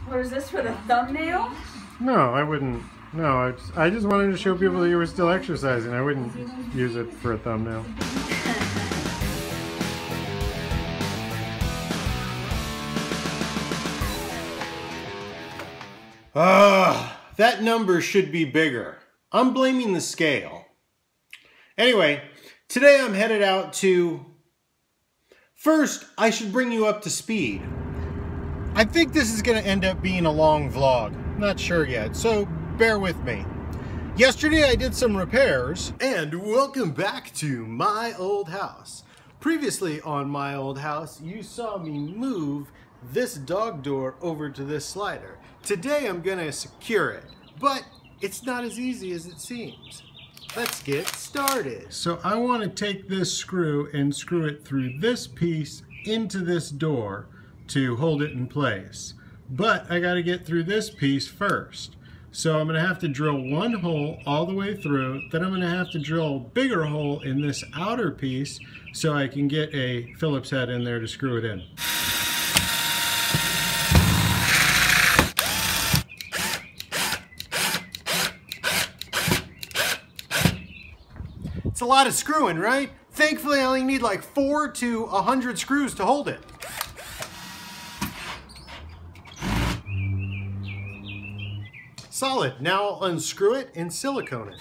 What is this, for the thumbnail? No, I wouldn't. No, I just wanted to show people that you were still exercising. I wouldn't use it for a thumbnail. That number should be bigger. I'm blaming the scale. Anyway, today I'm headed out to... First, I should bring you up to speed. I think this is going to end up being a long vlog. Not sure yet, so bear with me. Yesterday I did some repairs, and welcome back to my old house. Previously on my old house, you saw me move this dog door over to this slider. Today I'm going to secure it, but it's not as easy as it seems. Let's get started. So I want to take this screw and screw it through this piece into this door to hold it in place. But I got to get through this piece first. So I'm going to have to drill one hole all the way through. Then I'm going to have to drill a bigger hole in this outer piece so I can get a Phillips head in there to screw it in. It's a lot of screwing, right? Thankfully I only need like 4 to 100 screws to hold it. Solid. Now I'll unscrew it and silicone it.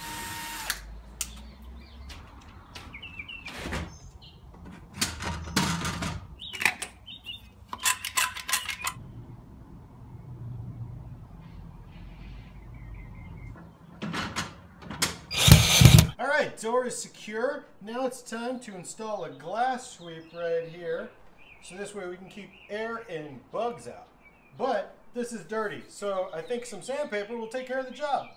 Alright, door is secure. Now it's time to install a glass sweep right here. So this way we can keep air and bugs out. But this is dirty, so I think some sandpaper will take care of the job.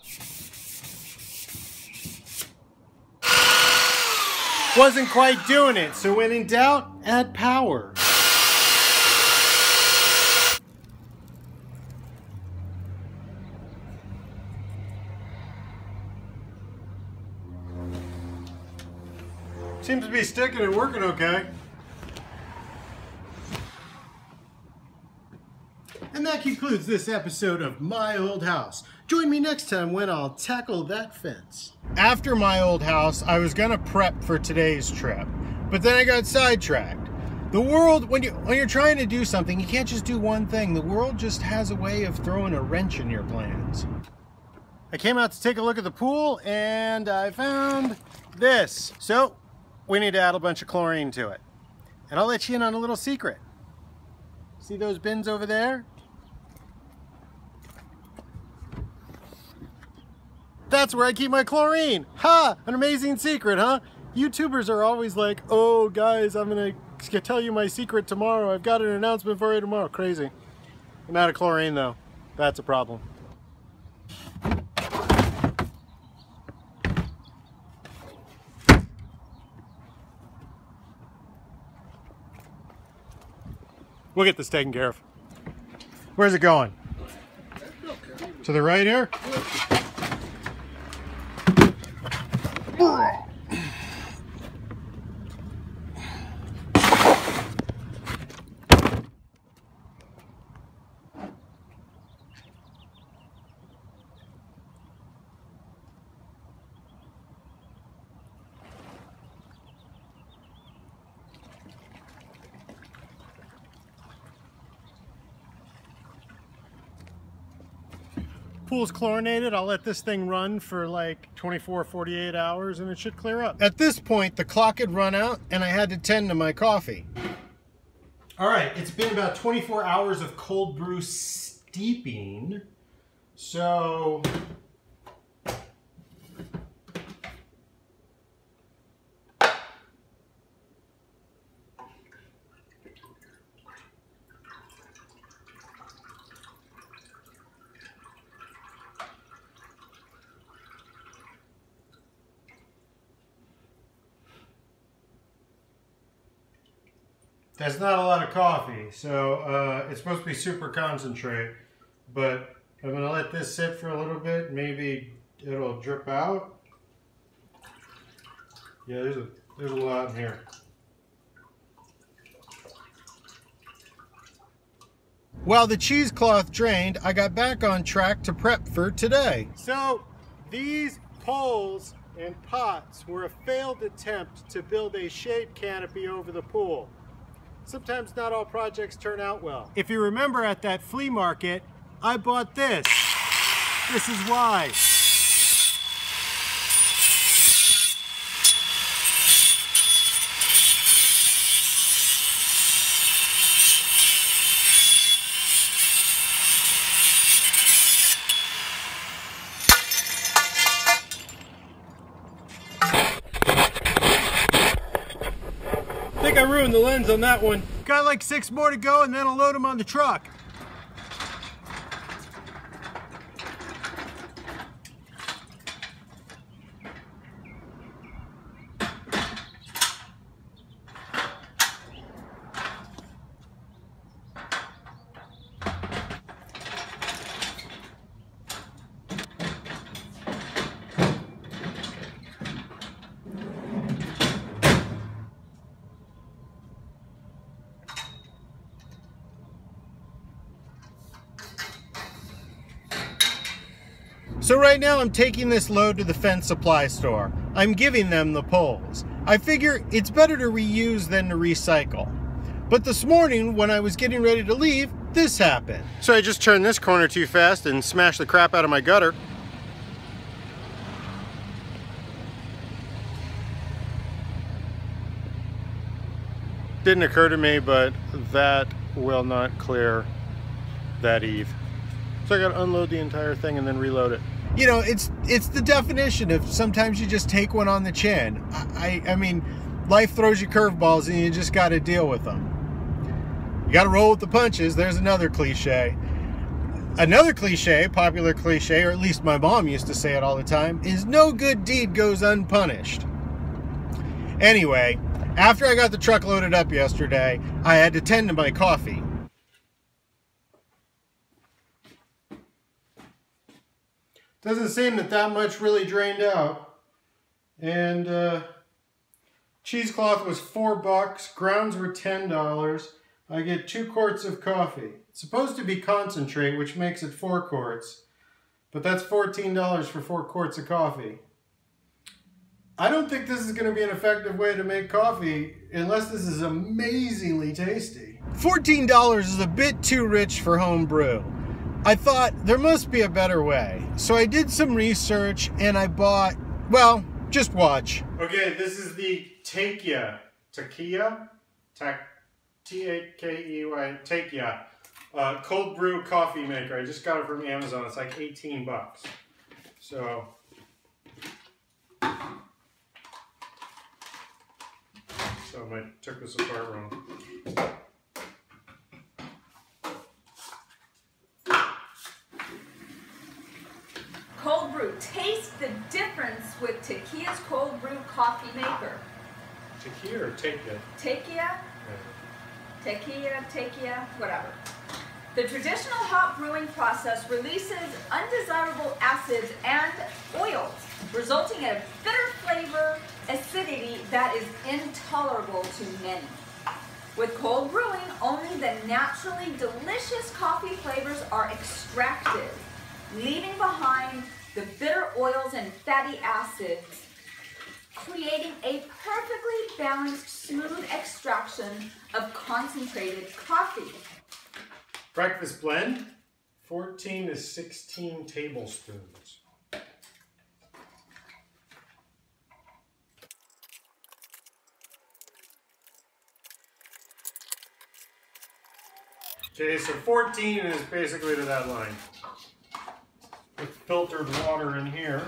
Wasn't quite doing it, so when in doubt, add power. Seems to be sticking and working okay. And that concludes this episode of My Old House. Join me next time when I'll tackle that fence. After my old house, I was gonna prep for today's trip, but then I got sidetracked. The world, when you're trying to do something, you can't just do one thing. The world just has a way of throwing a wrench in your plans. I came out to take a look at the pool and I found this. So we need to add a bunch of chlorine to it. And I'll let you in on a little secret. See those bins over there? That's where I keep my chlorine. Ha! An amazing secret, huh? YouTubers are always like, oh guys, I'm gonna tell you my secret tomorrow. I've got an announcement for you tomorrow. Crazy. I'm out of chlorine though. That's a problem. We'll get this taken care of. Where's it going? To the right here? Pool's chlorinated. I'll let this thing run for like 24, 48 hours and it should clear up. At this point, the clock had run out and I had to tend to my coffee. All right, it's been about 24 hours of cold brew steeping. So that's not a lot of coffee, so it's supposed to be super concentrate, but I'm going to let this sit for a little bit. Maybe it'll drip out. Yeah, there's a lot in here. While the cheesecloth drained, I got back on track to prep for today. So these poles and pots were a failed attempt to build a shade canopy over the pool. Sometimes not all projects turn out well. If you remember at that flea market, I bought this. This is why. I think I ruined the lens on that one. Got like 6 more to go and then I'll load them on the truck. So right now I'm taking this load to the fence supply store. I'm giving them the poles. I figure it's better to reuse than to recycle. But this morning when I was getting ready to leave, this happened. So I just turned this corner too fast and smashed the crap out of my gutter. Didn't occur to me, but that will not clear that eave. So I gotta unload the entire thing and then reload it. You know, it's the definition of sometimes you just take one on the chin. I mean, life throws you curveballs and you just gotta deal with them. You gotta roll with the punches. There's another cliche. Another cliche, popular cliche, or at least my mom used to say it all the time, is no good deed goes unpunished. Anyway, after I got the truck loaded up yesterday, I had to tend to my coffee. Doesn't seem that much really drained out. And cheesecloth was $4, grounds were $10. I get 2 quarts of coffee. It's supposed to be concentrate, which makes it 4 quarts. But that's $14 for 4 quarts of coffee. I don't think this is going to be an effective way to make coffee unless this is amazingly tasty. $14 is a bit too rich for home brew. I thought there must be a better way. So I did some research and I bought, well, just watch. Okay, this is the Takeyah, T-A-K-E-Y, Takeyah, cold brew coffee maker. I just got it from Amazon. It's like 18 bucks. So I took this apart wrong. Cold brew. Taste the difference with Takeyah's cold brew coffee maker. Takeyah or Takeyah? Takeyah? Takeyah, whatever. The traditional hop brewing process releases undesirable acids and oils, resulting in a bitter flavor, acidity that is intolerable to many. With cold brewing, only the naturally delicious coffee flavors are extracted, leaving behind the bitter oils and fatty acids, creating a perfectly balanced, smooth extraction of concentrated coffee. Breakfast blend, 14 to 16 tablespoons. Okay, so 14 is basically to that line. With filtered water in here.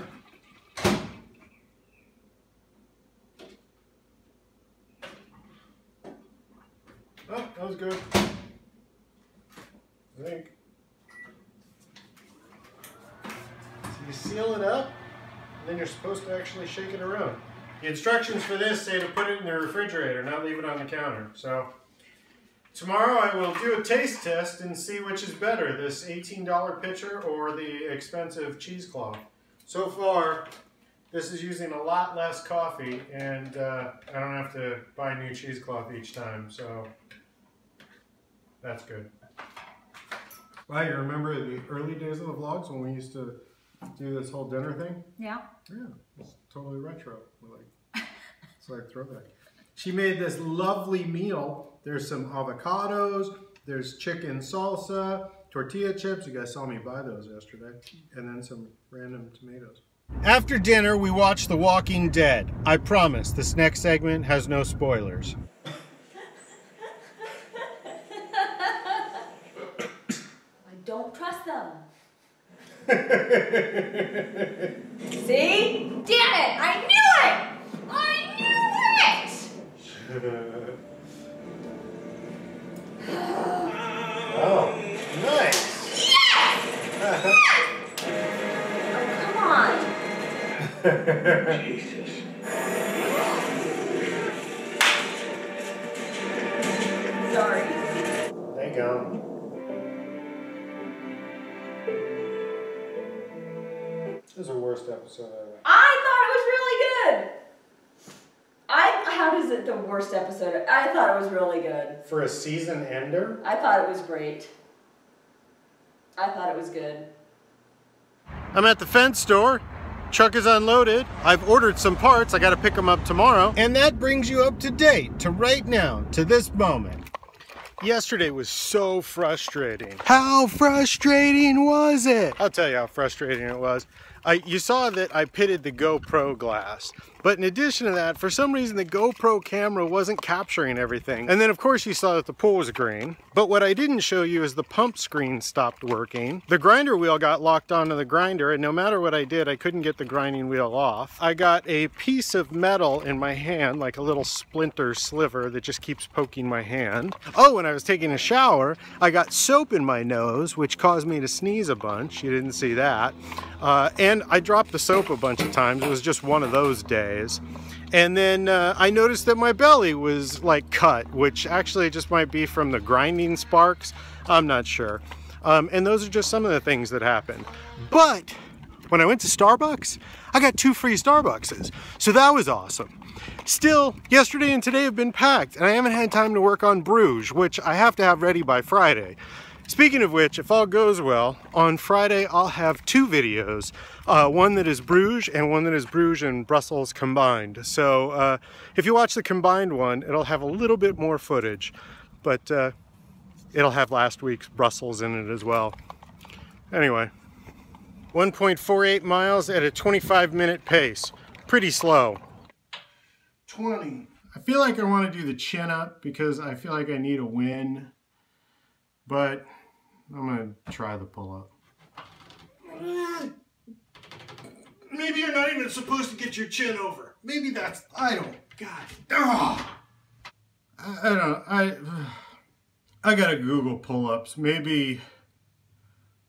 Oh, that was good. I think. So you seal it up, and then you're supposed to actually shake it around. The instructions for this say to put it in the refrigerator, not leave it on the counter. So tomorrow I will do a taste test and see which is better, this $18 pitcher or the expensive cheesecloth. So far, this is using a lot less coffee, and I don't have to buy new cheesecloth each time, so that's good. Wow, you remember the early days of the vlogs when we used to do this whole dinner thing? Yeah. Yeah, it's totally retro. We're like, it's like throwback. She made this lovely meal. There's some avocados, there's chicken salsa, tortilla chips. You guys saw me buy those yesterday. And then some random tomatoes. After dinner, we watched The Walking Dead. I promise, this next segment has no spoilers. Don't trust them. See? Damn it! I knew it! I knew it! Oh, nice! Yes! Yes! Oh, come on. Jesus. Sorry. There you go. This is the worst episode ever. I thought it was really good. How does it the worst episode? I thought it was really good. For a season ender? I thought it was great. I thought it was good. I'm at the fence store. Truck is unloaded. I've ordered some parts. I got to pick them up tomorrow. And that brings you up to date to right now, to this moment. Yesterday was so frustrating. How frustrating was it? I'll tell you how frustrating it was. You saw that I pitted the GoPro glass, but in addition to that, for some reason the GoPro camera wasn't capturing everything. And then of course you saw that the pool was green, but what I didn't show you is the pump screen stopped working. The grinder wheel got locked onto the grinder, and no matter what I did, I couldn't get the grinding wheel off. I got a piece of metal in my hand, like a little splinter sliver that just keeps poking my hand. Oh, when I was taking a shower, I got soap in my nose, which caused me to sneeze a bunch. You didn't see that. And I dropped the soap a bunch of times. It was just one of those days. And then I noticed that my belly was like cut, which actually just might be from the grinding sparks. I'm not sure. And those are just some of the things that happened. But when I went to Starbucks, I got 2 free Starbuckses. So that was awesome. Still, yesterday and today have been packed, and I haven't had time to work on Brew, which I have to have ready by Friday. Speaking of which, if all goes well, on Friday I'll have 2 videos. One that is Bruges and one that is Bruges and Brussels combined. So if you watch the combined one, it'll have a little bit more footage, but it'll have last week's Brussels in it as well. Anyway, 1.48 miles at a 25-minute pace. Pretty slow. 20. I feel like I want to do the chin up because I feel like I need a win, but I'm going to try the pull-up. Maybe you're not even supposed to get your chin over. Maybe that's, I don't, God. Oh. I don't, I got to Google pull-ups. Maybe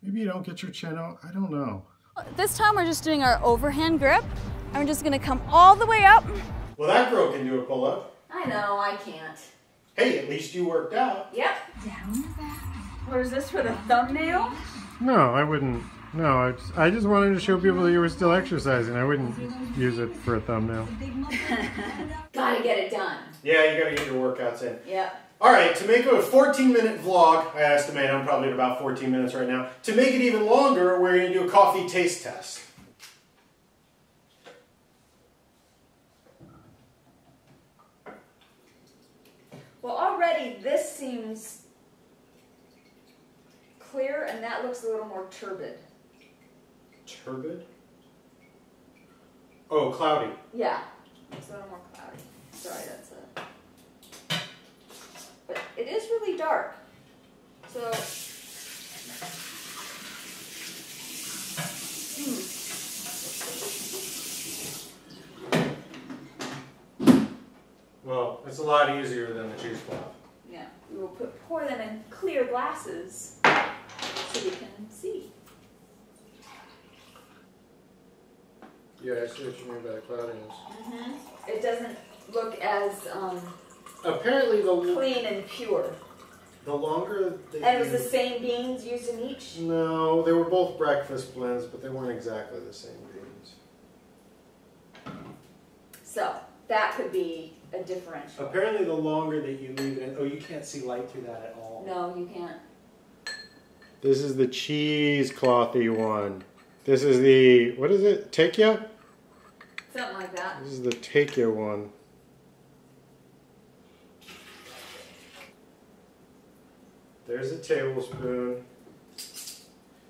you don't get your chin out. I don't know. This time we're just doing our overhand grip, and we're just going to come all the way up. Well, that girl can do a pull-up. I know, I can't. Hey, at least you worked out. Yep. What is this for the thumbnail? No, I wouldn't. No, I just wanted to show people that you were still exercising. I wouldn't use it for a thumbnail. Gotta get it done. Yeah, you gotta get your workouts in. Yep. All right, to make it a 14-minute vlog, I estimate I'm probably at about 14 minutes right now. To make it even longer, we're gonna do a coffee taste test. Well, already this seems clear, and that looks a little more turbid. Turbid? Oh, cloudy. Yeah, it's a little more cloudy. Sorry, that's a... But it is really dark. So... Well, it's a lot easier than the cheesecloth. Yeah, we will pour them in clear glasses so we can see. Yeah, I see what you mean by the cloudiness. Mm-hmm. It doesn't look as apparently clean and pure. The longer they And it was the same beans used in each? No, they were both breakfast blends, but they weren't exactly the same beans. So, that could be a differential. Apparently the longer that you leave it in, oh, you can't see light through that at all. No, you can't. This is the cheeseclothy one. This is the, what is it? Tequila? Something like that. This is the tequila one. There's a tablespoon.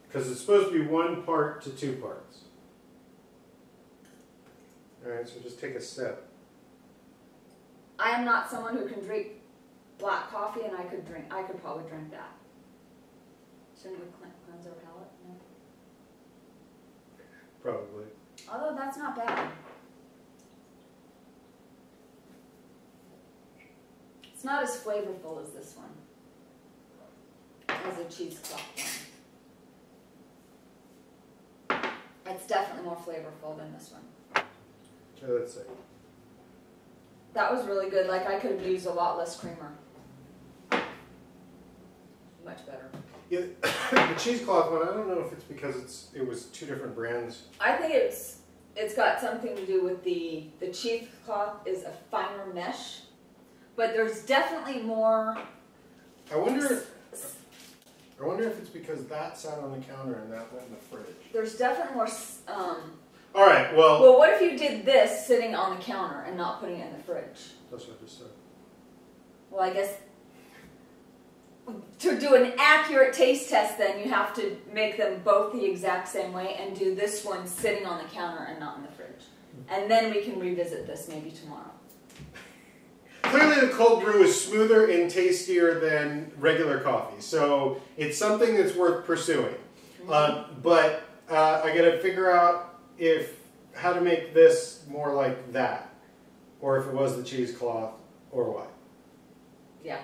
Because it's supposed to be 1 part to 2 parts. Alright, so just take a sip. I am not someone who can drink black coffee, and I could probably drink that. Shouldn't we cleanse our palate? No. Probably. Although that's not bad. It's not as flavorful as this one. As a cheesecloth one. It's definitely more flavorful than this one. Okay, let's see. That was really good. Like, I could have used a lot less creamer. Much better. Yeah, the cheesecloth one, I don't know if it's because it was 2 different brands. I think it's got something to do with the cheesecloth is a finer mesh, but there's definitely more. I wonder if it's because that sat on the counter and that went in the fridge. There's definitely more. All right, well. Well, what if you did this sitting on the counter and not putting it in the fridge? That's what I just said. Well, I guess to do an accurate taste test, then you have to make them both the exact same way and do this one sitting on the counter and not in the fridge. And then we can revisit this maybe tomorrow. Clearly the cold brew is smoother and tastier than regular coffee, so it's something that's worth pursuing. But I gotta figure out how to make this more like that, or if it was the cheesecloth, or what. Yeah.